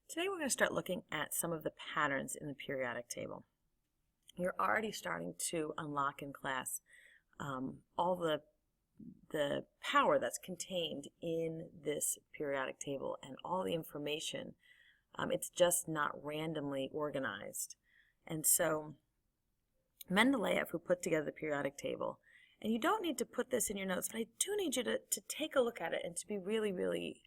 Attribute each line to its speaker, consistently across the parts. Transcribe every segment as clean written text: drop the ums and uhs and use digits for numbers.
Speaker 1: Today we're going to start looking at some of the patterns in the periodic table. You're already starting to unlock in class all the power that's contained in this periodic table and all the information. It's just not randomly organized. And so Mendeleev, who put together the periodic table, and you don't need to put this in your notes, but I do need you to take a look at it and to be really, really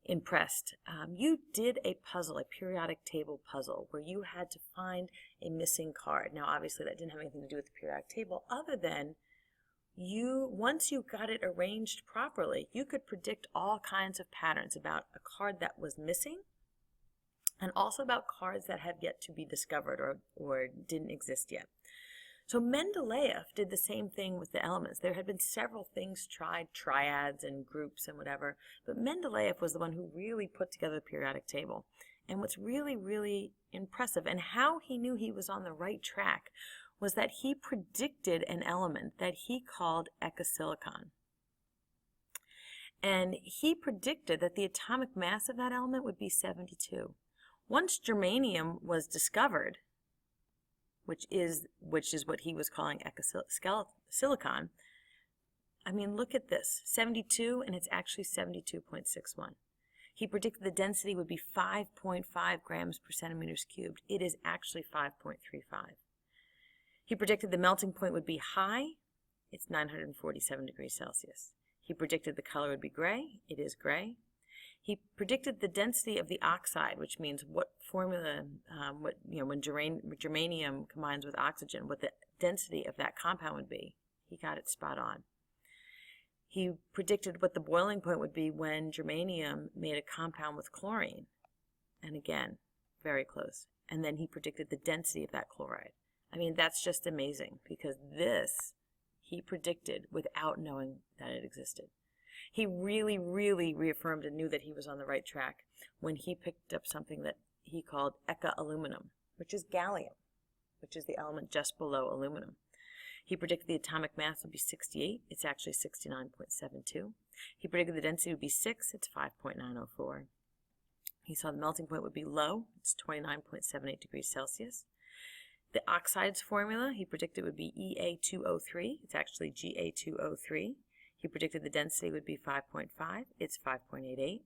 Speaker 1: impressed. You did a puzzle, a periodic table puzzle, where you had to find a missing card. Now, obviously, that didn't have anything to do with the periodic table, other than once you got it arranged properly, you could predict all kinds of patterns about a card that was missing, and also about cards that have yet to be discovered or didn't exist yet. So Mendeleev did the same thing with the elements. There had been several things tried, triads and groups and whatever, but Mendeleev was the one who really put together the periodic table. And what's really, really impressive, and how he knew he was on the right track, was that he predicted an element that he called ecosilicon. And he predicted that the atomic mass of that element would be 72. Once germanium was discovered, which is what he was calling ecosilicon. I mean, look at this, 72, and it's actually 72.61. He predicted the density would be 5.5 grams per centimeters cubed. It is actually 5.35. He predicted the melting point would be high. It's 947 degrees Celsius. He predicted the color would be gray. It is gray. He predicted the density of the oxide, which means what formula, when germanium combines with oxygen, what the density of that compound would be. He got it spot on. He predicted what the boiling point would be when germanium made a compound with chlorine. And again, very close. And then he predicted the density of that chloride. I mean, that's just amazing, because this he predicted without knowing that it existed. He really, really reaffirmed and knew that he was on the right track when he picked up something that he called eka-aluminum, which is gallium, which is the element just below aluminum. He predicted the atomic mass would be 68. It's actually 69.72. He predicted the density would be 6. It's 5.904. He saw the melting point would be low. It's 29.78 degrees Celsius. The oxides formula, he predicted would be Ea2O3. It's actually Ga2O3. He predicted the density would be 5.5. It's 5.88.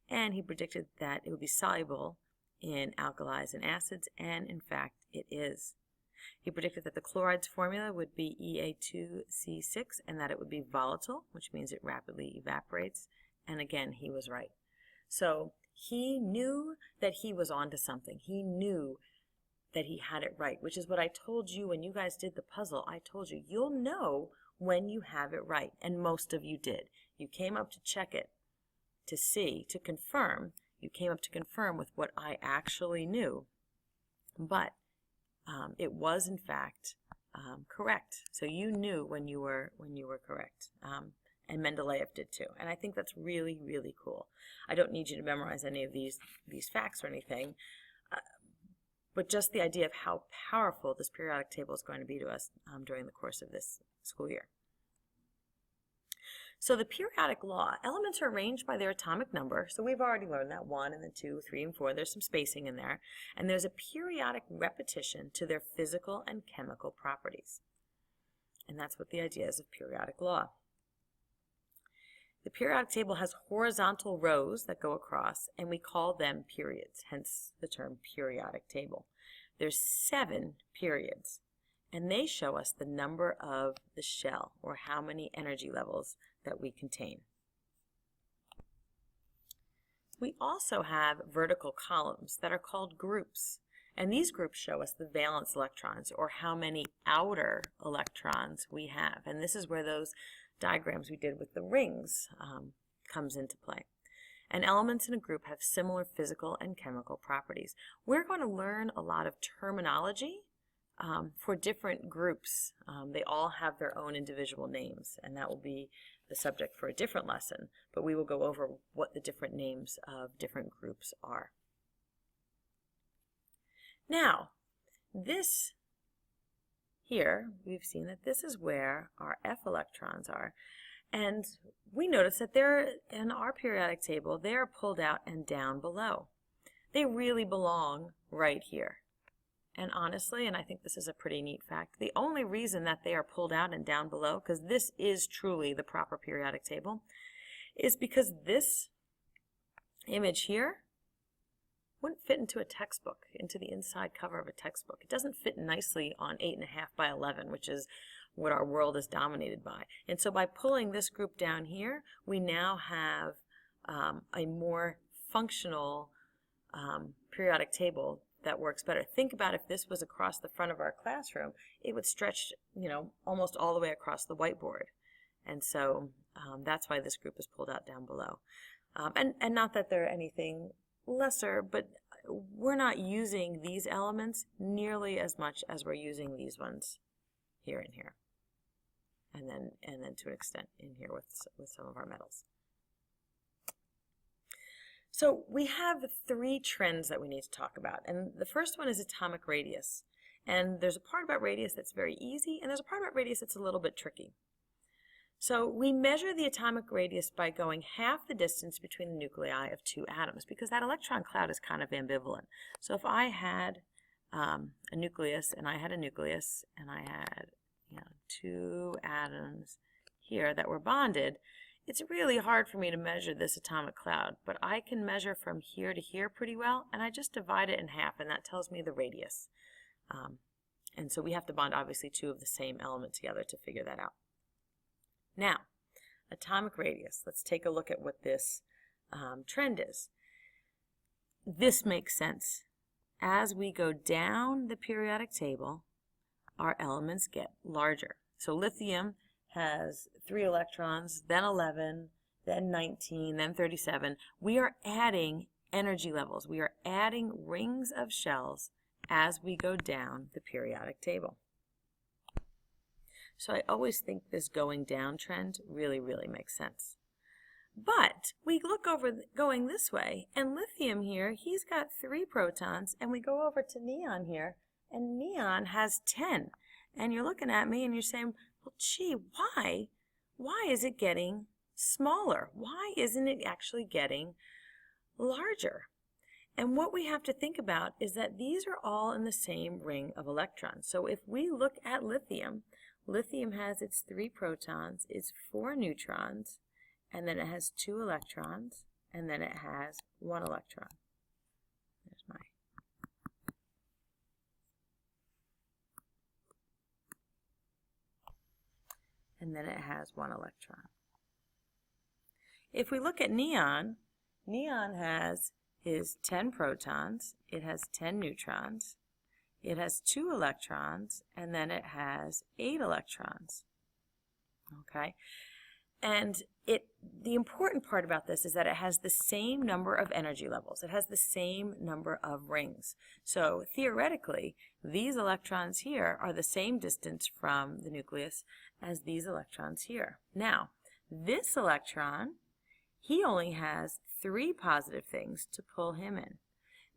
Speaker 1: And he predicted that it would be soluble in alkalis and acids, and in fact it is. He predicted that the chlorides formula would be Ea2C6 and that it would be volatile, which means it rapidly evaporates. And again, he was right. So he knew that he was onto something. He knew that he had it right, which is what I told you when you guys did the puzzle. I told you, you'll know when you have it right, and most of you did. You came up to check it, to see, to confirm. You came up to confirm with what I actually knew, but it was in fact correct. So you knew when you were correct, and Mendeleev did too. And I think that's really, really cool. I don't need you to memorize any of these facts or anything, but just the idea of how powerful this periodic table is going to be to us during the course of this school year. So the periodic law, elements are arranged by their atomic number. So we've already learned that 1 and then 2, 3, and 4. There's some spacing in there. And there's a periodic repetition to their physical and chemical properties. And that's what the idea is of periodic law. The periodic table has horizontal rows that go across, and we call them periods, hence the term periodic table. There's 7 periods, and they show us the number of the shell, or how many energy levels that we contain. We also have vertical columns that are called groups, and these groups show us the valence electrons, or how many outer electrons we have. And this is where those diagrams we did with the rings comes into play. And elements in a group have similar physical and chemical properties. We're going to learn a lot of terminology for different groups. They all have their own individual names, and that will be the subject for a different lesson, but we will go over what the different names of different groups are. Now, this here, we've seen that this is where our F electrons are, and we notice that they're in our periodic table, they are pulled out and down below. they really belong right here. And honestly, and I think this is a pretty neat fact, the only reason that they are pulled out and down below, because this is truly the proper periodic table, is because this image here wouldn't fit into a textbook, into the inside cover of a textbook. It doesn't fit nicely on 8.5 by 11, which is what our world is dominated by. And so by pulling this group down here, we now have a more functional periodic table that works better. Think about if this was across the front of our classroom, it would stretch, almost all the way across the whiteboard. And so that's why this group is pulled out down below. And not that they're anything lesser, but we're not using these elements nearly as much as we're using these ones here and here. And then to an extent in here with some of our metals. So we have 3 trends that we need to talk about, and the first one is atomic radius. And there's a part about radius that's very easy, and there's a part about radius that's a little bit tricky. So we measure the atomic radius by going half the distance between the nuclei of 2 atoms, because that electron cloud is kind of ambivalent. So if I had a nucleus, and I had a nucleus, and I had 2 atoms here that were bonded, it's really hard for me to measure this atomic cloud, but I can measure from here to here pretty well, and I just divide it in half, and that tells me the radius. And so we have to bond, obviously, 2 of the same element together to figure that out. Now, atomic radius. Let's take a look at what this trend is. This makes sense. As we go down the periodic table, our elements get larger. So lithium has 3 electrons, then 11, then 19, then 37. We are adding energy levels. We are adding rings of shells as we go down the periodic table. So I always think this going down trend really, really makes sense. But we look over going this way, and lithium here, he's got 3 protons, and we go over to neon here, and neon has 10. And you're looking at me and you're saying, well, gee, why? Why is it getting smaller? Why isn't it actually getting larger? And what we have to think about is that these are all in the same ring of electrons. So if we look at lithium, lithium has its 3 protons, its 4 neutrons, and then it has 2 electrons, and then it has 1 electron. There's my... and then it has 1 electron. If we look at neon, neon has his 10 protons, it has 10 neutrons, it has 2 electrons, and then it has 8 electrons. Okay? And the important part about this is that it has the same number of energy levels. It has the same number of rings. So theoretically, these electrons here are the same distance from the nucleus as these electrons here. Now, this electron, he only has 3 positive things to pull him in.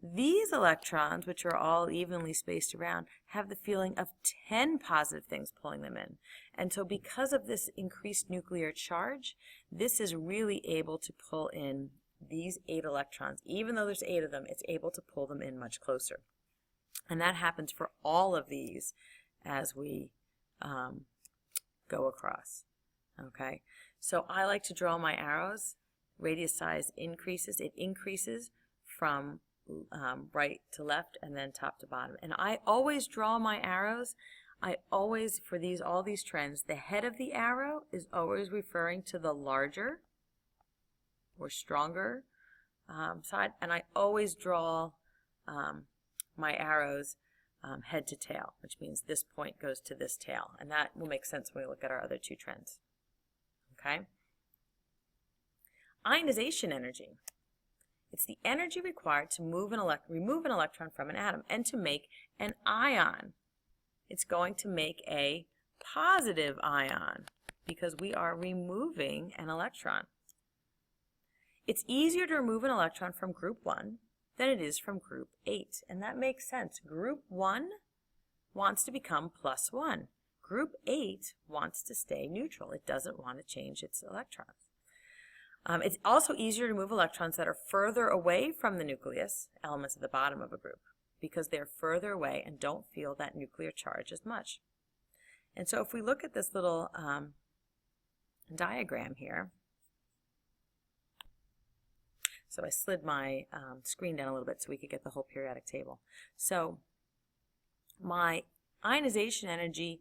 Speaker 1: These electrons, which are all evenly spaced around, have the feeling of 10 positive things pulling them in. And so because of this increased nuclear charge, this is really able to pull in these 8 electrons. Even though there's 8 of them, it's able to pull them in much closer. And that happens for all of these as we go across. Okay, so I like to draw my arrows. Radius size increases. It increases from right to left and then top to bottom. And I always draw my arrows. I always, for all these trends, the head of the arrow is always referring to the larger or stronger side. And I always draw my arrows head to tail, which means this point goes to this tail. And that will make sense when we look at our other 2 trends. Okay? Ionization energy. It's the energy required to remove an electron from an atom and to make an ion. It's going to make a positive ion because we are removing an electron. It's easier to remove an electron from group 1 than it is from group 8, and that makes sense. Group 1 wants to become +1. Group 8 wants to stay neutral. It doesn't want to change its electrons. It's also easier to move electrons that are further away from the nucleus, elements at the bottom of a group, because they're further away and don't feel that nuclear charge as much. And so if we look at this little diagram here, so I slid my screen down a little bit so we could get the whole periodic table. So my ionization energy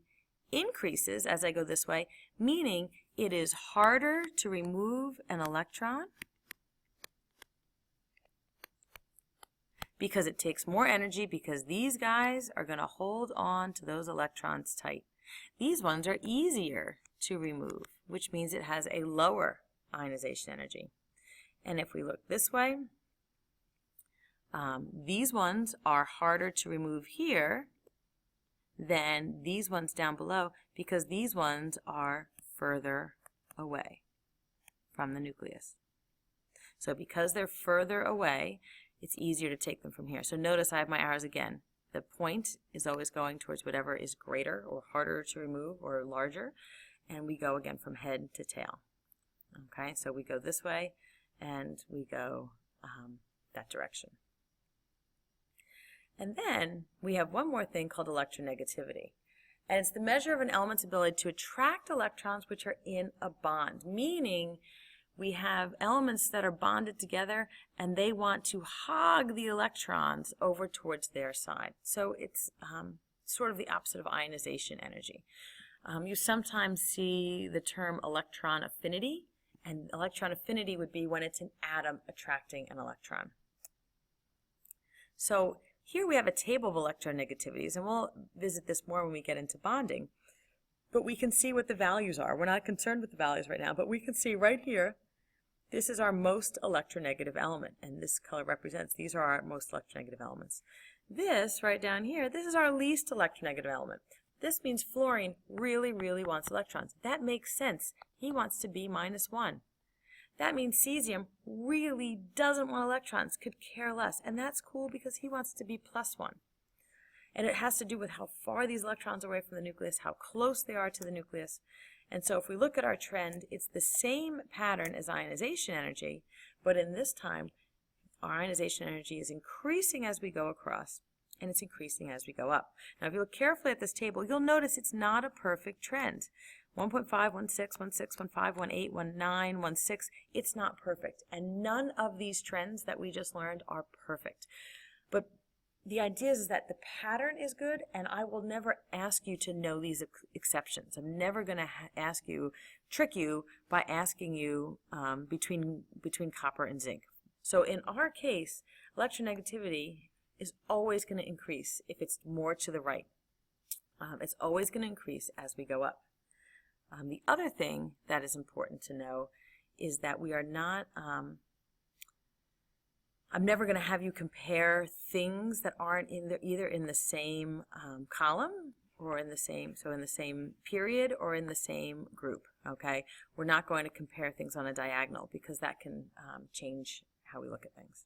Speaker 1: increases as I go this way, meaning it is harder to remove an electron because it takes more energy, because these guys are going to hold on to those electrons tight. These ones are easier to remove, which means it has a lower ionization energy. And if we look this way, these ones are harder to remove here than these ones down below, because these ones are further away from the nucleus. So because they're further away, it's easier to take them from here. So notice I have my arrows again. The point is always going towards whatever is greater or harder to remove or larger, and we go again from head to tail. Okay, so we go this way and we go that direction. And then we have one more thing called electronegativity. And it's the measure of an element's ability to attract electrons which are in a bond, meaning we have elements that are bonded together and they want to hog the electrons over towards their side. So it's sort of the opposite of ionization energy. You sometimes see the term electron affinity, and electron affinity would be when it's an atom attracting an electron. So here we have a table of electronegativities, and we'll visit this more when we get into bonding. But we can see what the values are. We're not concerned with the values right now, but we can see right here, this is our most electronegative element, and this color represents, these are our most electronegative elements. This right down here, this is our least electronegative element. This means fluorine really, really wants electrons. That makes sense. He wants to be -1. That means cesium really doesn't want electrons, could care less. And that's cool because he wants to be +1. And it has to do with how far these electrons are away from the nucleus, how close they are to the nucleus. And so if we look at our trend, it's the same pattern as ionization energy, but in this time, our ionization energy is increasing as we go across, and it's increasing as we go up. Now, if you look carefully at this table, you'll notice it's not a perfect trend. 1.5, 1.6, 1.6, 1.5, 1.8, 1.9, 1.6, it's not perfect. And none of these trends that we just learned are perfect. But the idea is that the pattern is good, and I will never ask you to know these exceptions. I'm never going to trick you by asking you between copper and zinc. So in our case, electronegativity is always going to increase if it's more to the right. It's always going to increase as we go up. The other thing that is important to know is that we are not, I'm never going to have you compare things that aren't either in the same column or in the same period or in the same group, okay? We're not going to compare things on a diagonal because that can change how we look at things.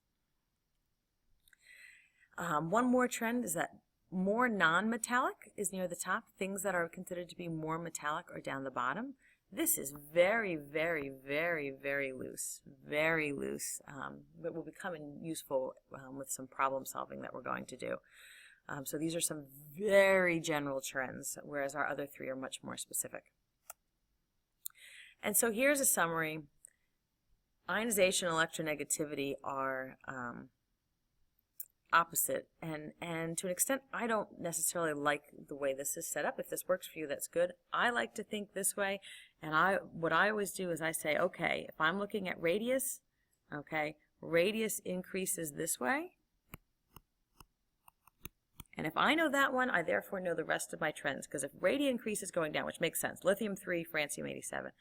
Speaker 1: One more trend is that more non-metallic is near the top. Things that are considered to be more metallic are down the bottom. This is very, very, very, very loose, but will become useful with some problem solving that we're going to do. So these are some very general trends, whereas our other three are much more specific. And so here's a summary. Ionization and electronegativity are opposite, and to an extent I don't necessarily like the way this is set up. If this works for you, that's good. I like to think this way, and what I always do is I say, okay, if I'm looking at radius, okay, radius increases this way, and if I know that one, I therefore know the rest of my trends, because if radius increases going down, which makes sense, lithium 3, francium 87,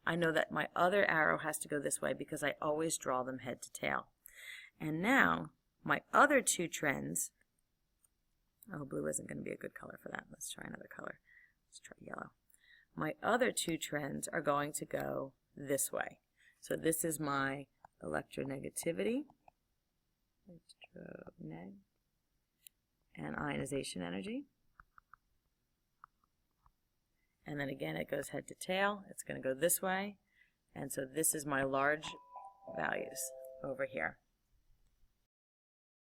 Speaker 1: I know that my other arrow has to go this way because I always draw them head to tail. And now my other two trends, oh, blue isn't going to be a good color for that. Let's try another color. Let's try yellow. My other two trends are going to go this way. So this is my electronegativity and ionization energy. And then again, it goes head to tail. It's going to go this way. And so this is my large values over here.